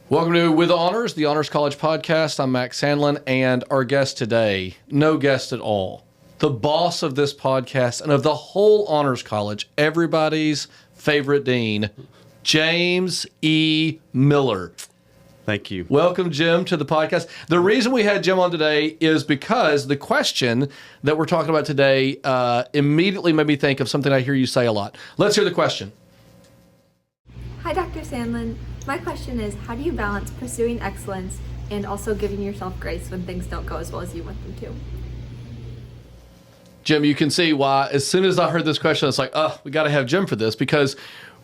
Welcome to With Honors, the Honors College podcast. I'm Max Sandlin, and our guest today, no guest at all, the boss of this podcast and of the whole Honors College, everybody's favorite dean, James E. Miller. Thank you. Welcome, Jim, to the podcast. The reason we had Jim on today is because the question that we're talking about today immediately made me think of something I hear you say a lot. Let's hear the question. Hi, Dr. Sandlin. My question is, how do you balance pursuing excellence and also giving yourself grace when things don't go as well as you want them to? Jim, you can see why as soon as I heard this question, it's like, we got to have Jim for this, because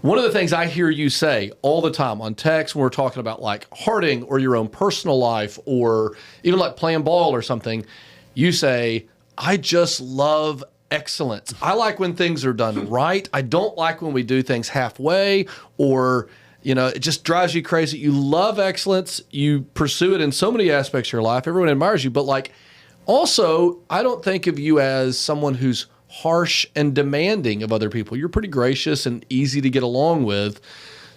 one of the things I hear you say all the time on text when we're talking about like hearting or your own personal life or even like playing ball or something, you say, I just love excellence. I like when things are done right. I don't like when we do things halfway or, it just drives you crazy. You love excellence. You pursue it in so many aspects of your life. Everyone admires you. But like, also, I don't think of you as someone who's harsh and demanding of other people. You're pretty gracious and easy to get along with.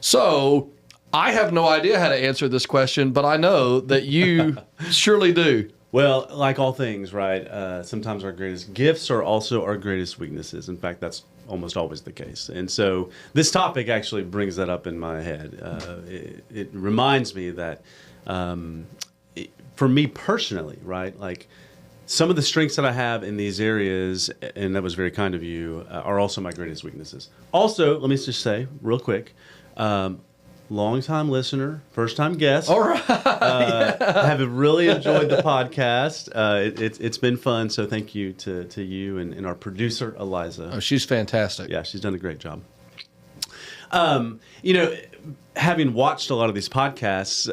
So I have no idea how to answer this question, but I know that you surely do. Well, like all things, right? Sometimes our greatest gifts are also our greatest weaknesses. In fact, that's almost always the case. And so this topic actually brings that up in my head. It reminds me that for me personally, right, like some of the strengths that I have in these areas, and that was very kind of you, are also my greatest weaknesses. Also, let me just say real quick, long-time listener, first-time guest. All right. Have really enjoyed the podcast. It's been fun, so thank you to you and our producer, Eliza. Oh, she's fantastic. Yeah, she's done a great job. Having watched a lot of these podcasts,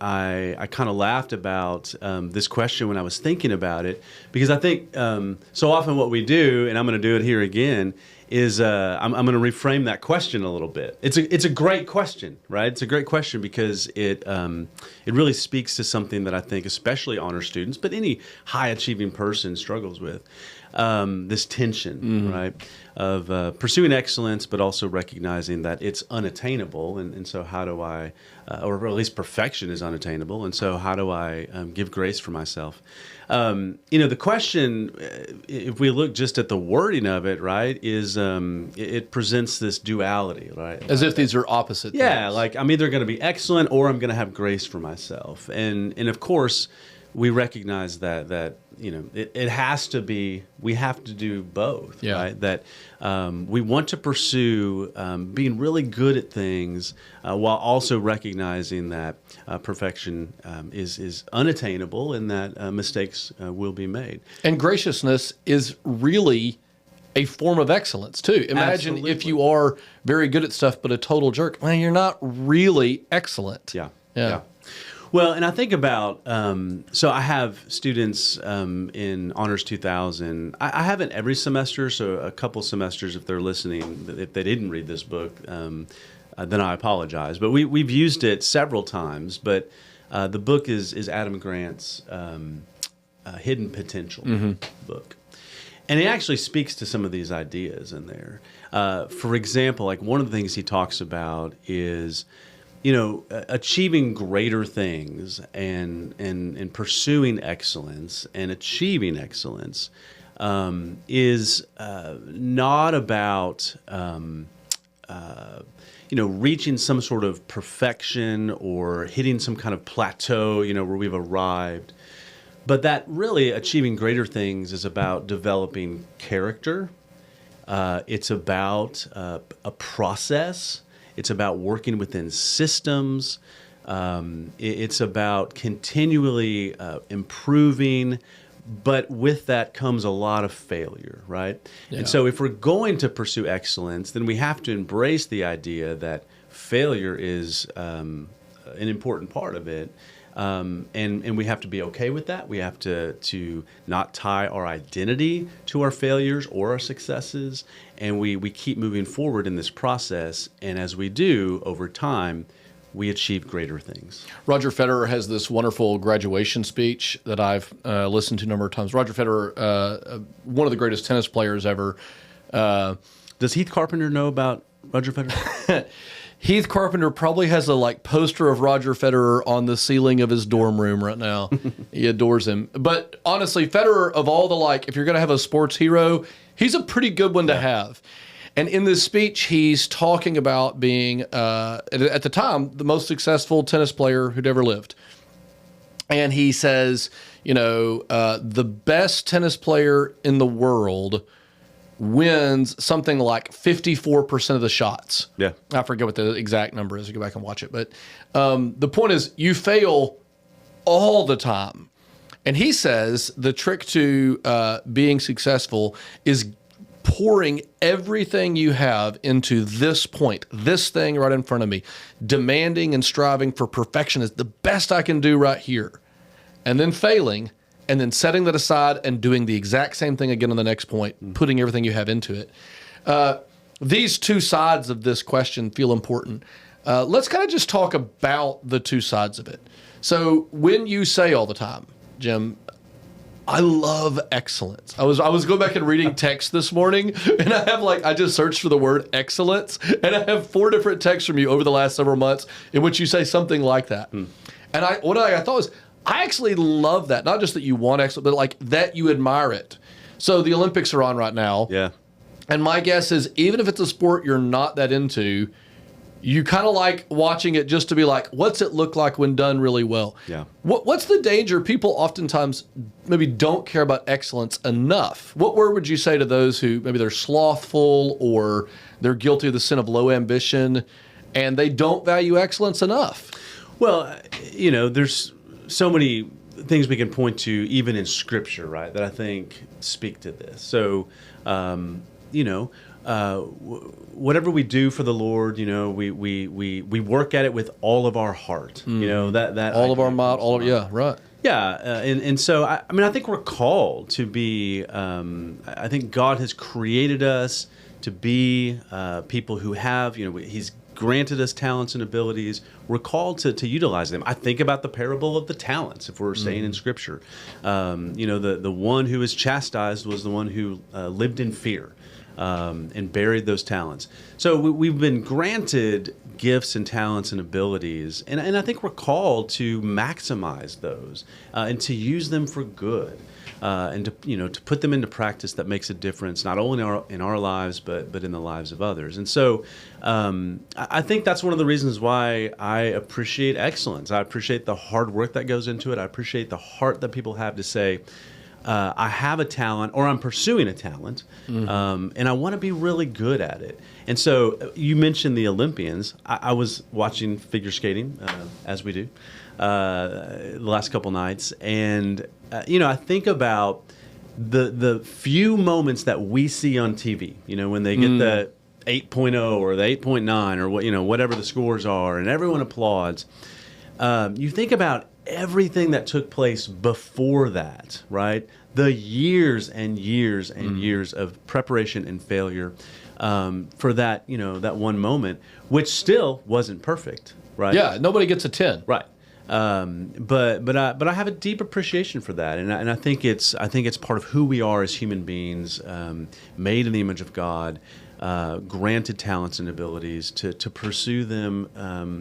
I kind of laughed about this question when I was thinking about it, because I think so often what we do, and I'm going to do it here again, is I'm going to reframe that question a little bit. It's a great question, right? It's a great question because it really speaks to something that I think especially honor students, but any high achieving person struggles with. This tension, right, of pursuing excellence, but also recognizing that it's unattainable, and so how do I, or at least perfection is unattainable, and so how do I give grace for myself? The question, if we look just at the wording of it, right, is it presents this duality, right? As if these are opposite things. Yeah, like I'm either going to be excellent or I'm going to have grace for myself, and of course, we recognize that it has to be, we have to do both, right? That we want to pursue being really good at things while also recognizing that perfection is unattainable and that mistakes will be made. And graciousness is really a form of excellence too. Imagine Absolutely. if you are very good at stuff but a total jerk. Man, you're not really excellent. Yeah. Well, and I think about, so I have students in Honors 2000. I haven't every semester, so a couple semesters if they're listening, if they didn't read this book, then I apologize. But we've used it several times, but the book is Adam Grant's Hidden Potential book. And it actually speaks to some of these ideas in there. For example, like one of the things he talks about is achieving greater things and pursuing excellence and achieving excellence is not about reaching some sort of perfection or hitting some kind of plateau, where we've arrived. But that really achieving greater things is about developing character. It's about a process. It's about working within systems. It's about continually improving, but with that comes a lot of failure, right? Yeah. And so if we're going to pursue excellence, then we have to embrace the idea that failure is an important part of it. And we have to be okay with that. We have to not tie our identity to our failures or our successes. And we keep moving forward in this process. And as we do, over time, we achieve greater things. Roger Federer has this wonderful graduation speech that I've listened to a number of times. Roger Federer, one of the greatest tennis players ever. Does Heath Carpenter know about Roger Federer? Heath Carpenter probably has a like poster of Roger Federer on the ceiling of his dorm room right now. He adores him. But honestly, Federer, of all the like, if you're going to have a sports hero, he's a pretty good one to have. And in this speech, he's talking about being, at the time, the most successful tennis player who'd ever lived. And he says, the best tennis player in the world wins something like 54% of the shots. Yeah. I forget what the exact number is. You go back and watch it. But the point is, you fail all the time. And he says the trick to being successful is pouring everything you have into this point, this thing right in front of me, demanding and striving for perfection is the best I can do right here. And then failing, and then setting that aside and doing the exact same thing again on the next point, putting everything you have into it. These two sides of this question feel important. Let's kind of just talk about the two sides of it. So when you say all the time, Jim, I love excellence. I was going back and reading text this morning, and I just searched for the word excellence, and I have 4 different texts from you over the last several months in which you say something like that. And what I thought was, I actually love that. Not just that you want excellence, but like that you admire it. So the Olympics are on right now. Yeah. And my guess is, even if it's a sport you're not that into, you kind of like watching it just to be like, what's it look like when done really well? Yeah. What's the danger? People oftentimes maybe don't care about excellence enough. What word would you say to those who maybe they're slothful or they're guilty of the sin of low ambition and they don't value excellence enough? Well, there's so many things we can point to, even in Scripture, right, that I think speak to this. So, whatever we do for the Lord, we work at it with all of our heart. That all of our might, right. Yeah, and so I think we're called to be. I think God has created us to be people who have. He's granted us talents and abilities. We're called to utilize them. I think about the parable of the talents, if we're staying in Scripture. The one who was chastised was the one who lived in fear and buried those talents. So we've been granted gifts and talents and abilities, and I think we're called to maximize those and to use them for good. And to put them into practice that makes a difference, not only in our lives, but in the lives of others. And so I think that's one of the reasons why I appreciate excellence. I appreciate the hard work that goes into it. I appreciate the heart that people have to say, I have a talent, or I'm pursuing a talent, and I want to be really good at it. And so you mentioned the Olympians. I was watching figure skating, as we do, the last couple nights, and I think about the few moments that we see on TV. When they get the 8.0 or the 8.9 or whatever the scores are, and everyone applauds. You think about everything that took place before that, right? The years and years and years of preparation and failure for that, that one moment, which still wasn't perfect, right? Yeah, nobody gets a 10. Right. But I have a deep appreciation for that, and I think it's part of who we are as human beings, made in the image of God, granted talents and abilities to pursue them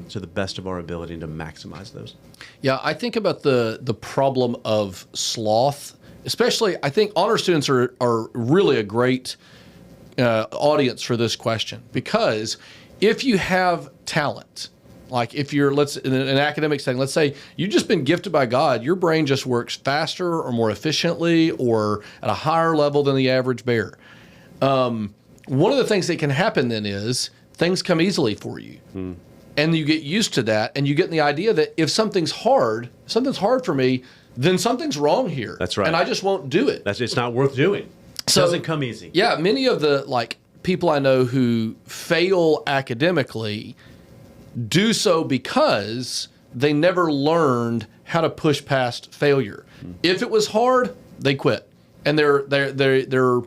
to the best of our ability and to maximize those. Yeah, I think about the problem of sloth. Especially, I think honor students are really a great audience for this question, because if you have talent, like if you're, in an academic setting, let's say you've just been gifted by God, your brain just works faster or more efficiently or at a higher level than the average bear. One of the things that can happen then is things come easily for you. And you get used to that, and you get the idea that if something's hard for me, then something's wrong here. That's right. And I just won't do it. It's not worth doing. It doesn't come easy. Yeah, many of the people I know who fail academically do so because they never learned how to push past failure. If it was hard, they quit. And they're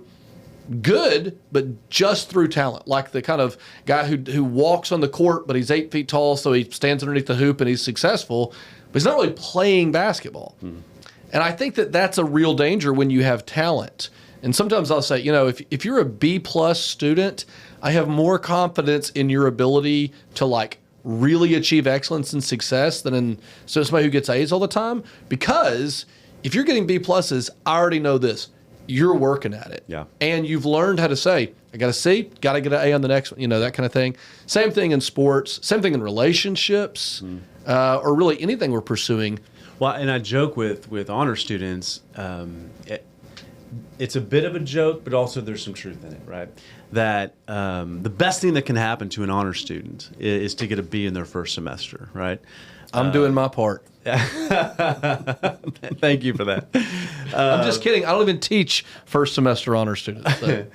good, but just through talent. Like the kind of guy who walks on the court, but he's 8 feet tall, so he stands underneath the hoop and he's successful, but he's not really playing basketball. And I think that that's a real danger when you have talent, And sometimes I'll say, if you're a B plus student, I have more confidence in your ability to like really achieve excellence and success than in somebody who gets A's all the time. Because if you're getting B pluses, I already know this. You're working at it. Yeah. And you've learned how to say, I got a C, got to get an A on the next one, that kind of thing. Same thing in sports, same thing in relationships, or really anything we're pursuing. Well, and I joke with honor students, it's a bit of a joke, but also there's some truth in it, right? That the best thing that can happen to an honor student is to get a B in their first semester, right? I'm doing my part. Thank you for that. I'm just kidding. I don't even teach first semester honor students. So.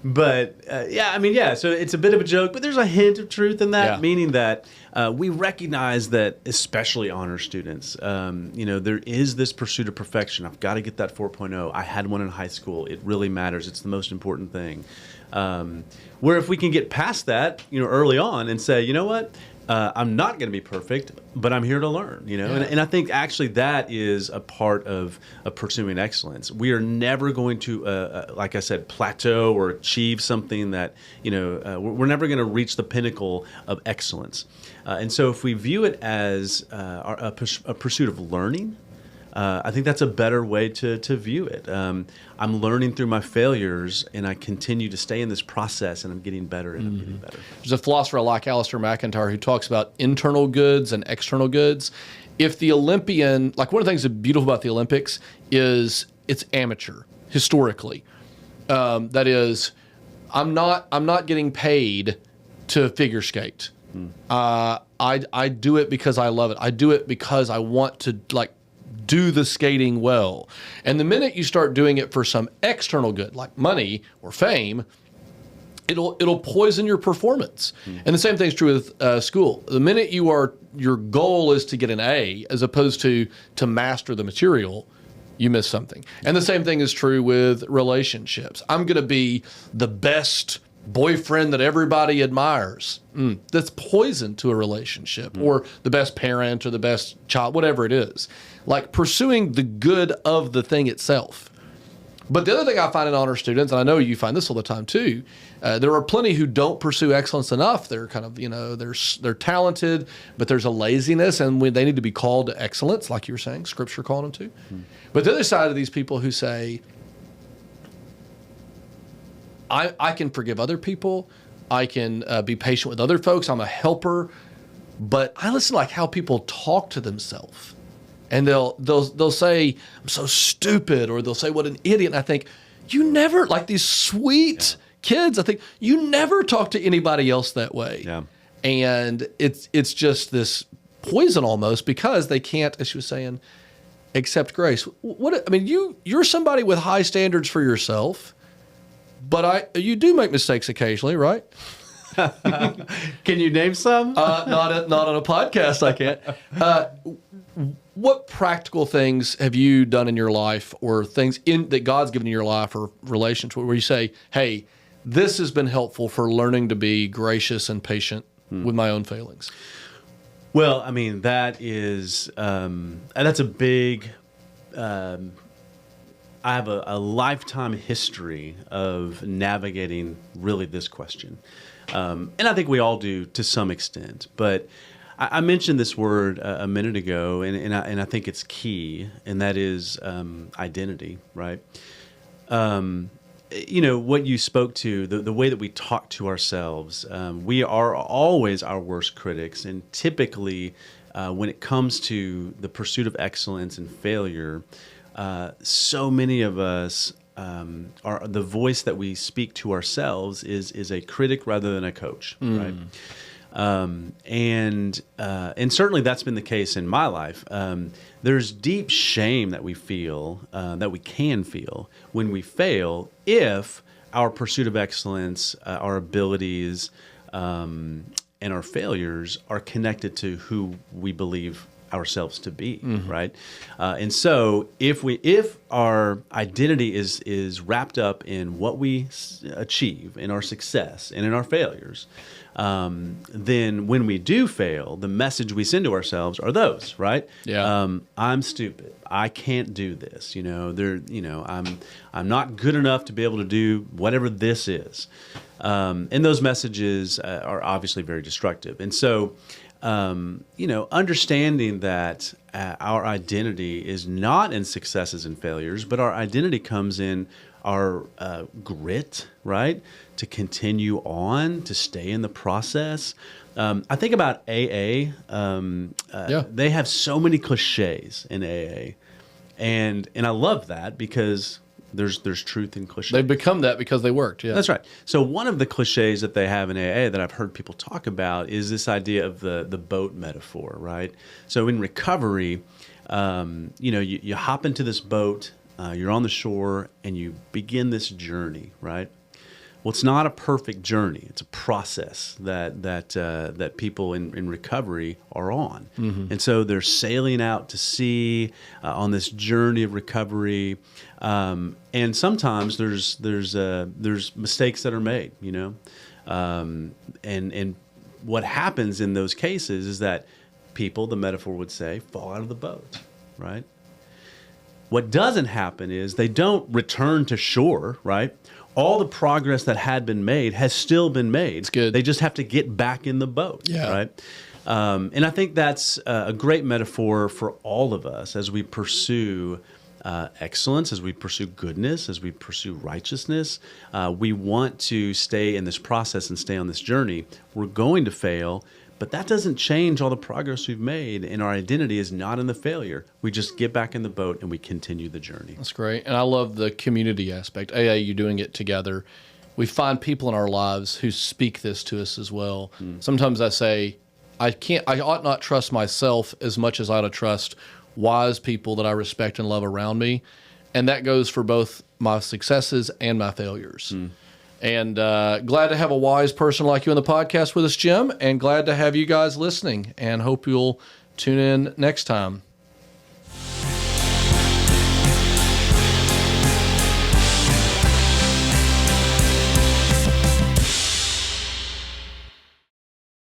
But so it's a bit of a joke, but there's a hint of truth in that, meaning that we recognize that, especially honor students, there is this pursuit of perfection. I've got to get that 4.0. I had one in high school. It really matters. It's the most important thing. Where if we can get past that, early on and say, you know what? I'm not going to be perfect, but I'm here to learn, And I think actually that is a part of pursuing excellence. We are never going to, like I said, plateau or achieve something that, we're never going to reach the pinnacle of excellence. And so if we view it as a pursuit of learning, I think that's a better way to view it. I'm learning through my failures, and I continue to stay in this process, and I'm getting better and I'm getting better. There's a philosopher like Alistair McIntyre who talks about internal goods and external goods. If the Olympian, like one of the things that's beautiful about the Olympics is it's amateur historically. That is, I'm not getting paid to figure skate. I do it because I love it. I do it because I want to do the skating well. And the minute you start doing it for some external good, like money or fame, it'll poison your performance. And the same thing's true with school. The minute your goal is to get an A as opposed to master the material, you miss something. And the same thing is true with relationships. I'm going to be the best boyfriend that everybody admires. That's poison to a relationship, or the best parent or the best child, whatever it is. Like pursuing the good of the thing itself. But the other thing I find in honor students, and I know you find this all the time too, there are plenty who don't pursue excellence enough. They're kind of, they're talented, but there's a laziness, and they need to be called to excellence, like you were saying, Scripture called them to. But the other side of these people who say, I can forgive other people, I can be patient with other folks, I'm a helper, but I listen to how people talk to themselves. And they'll say, I'm so stupid, or they'll say, what an idiot. And I think, you never, like these sweet kids, I think, you never talk to anybody else that way. Yeah. And it's just this poison almost, because they can't, as she was saying, accept grace. You're somebody with high standards for yourself, but you do make mistakes occasionally, right? Can you name some? Not on a podcast, I can't. What practical things have you done in your life, or things that God's given in your life, or relations where you say, hey, this has been helpful for learning to be gracious and patient with my own failings? Well, that is, that's a big, I have a lifetime history of navigating really this question. And I think we all do to some extent, but I mentioned this word a minute ago, and I think it's key, and that is identity, right? What you spoke to, the way that we talk to ourselves, we are always our worst critics, and typically when it comes to the pursuit of excellence and failure, so many of us are the voice that we speak to ourselves is a critic rather than a coach, right? And certainly that's been the case in my life. There's deep shame that we feel, that we can feel when we fail, if our pursuit of excellence, our abilities, and our failures are connected to who we believe ourselves to be, right? And so if our identity is wrapped up in what we achieve, in our success and in our failures, then when we do fail, the message we send to ourselves are those, right? Yeah. I'm stupid. I can't do this. I'm not good enough to be able to do whatever this is. And those messages are obviously very destructive. And so, understanding that our identity is not in successes and failures, but our identity comes in our grit, right? To continue on, to stay in the process. I think about AA. They have so many cliches in AA, and I love that because there's truth in cliches. They've become that because they worked. Yeah, that's right. So one of the cliches that they have in AA that I've heard people talk about is this idea of the boat metaphor, right? So in recovery, you hop into this boat, you're on the shore, and you begin this journey, right? Well, it's not a perfect journey. It's a process that people in recovery are on, and so they're sailing out to sea on this journey of recovery, and sometimes there's mistakes that are made, and what happens in those cases is that people, the metaphor would say, fall out of the boat, right? What doesn't happen is they don't return to shore, right? All the progress that had been made has still been made. It's good. They just have to get back in the boat, right? And I think that's a great metaphor for all of us as we pursue excellence, as we pursue goodness, as we pursue righteousness. We want to stay in this process and stay on this journey. We're going to fail, but that doesn't change all the progress we've made, and our identity is not in the failure. We just get back in the boat and we continue the journey. That's great. And I love the community aspect. AA, you're doing it together. We find people in our lives who speak this to us as well. Sometimes I say, I ought not trust myself as much as I ought to trust wise people that I respect and love around me. And that goes for both my successes and my failures. And glad to have a wise person like you on the podcast with us, Jim, and glad to have you guys listening, and hope you'll tune in next time.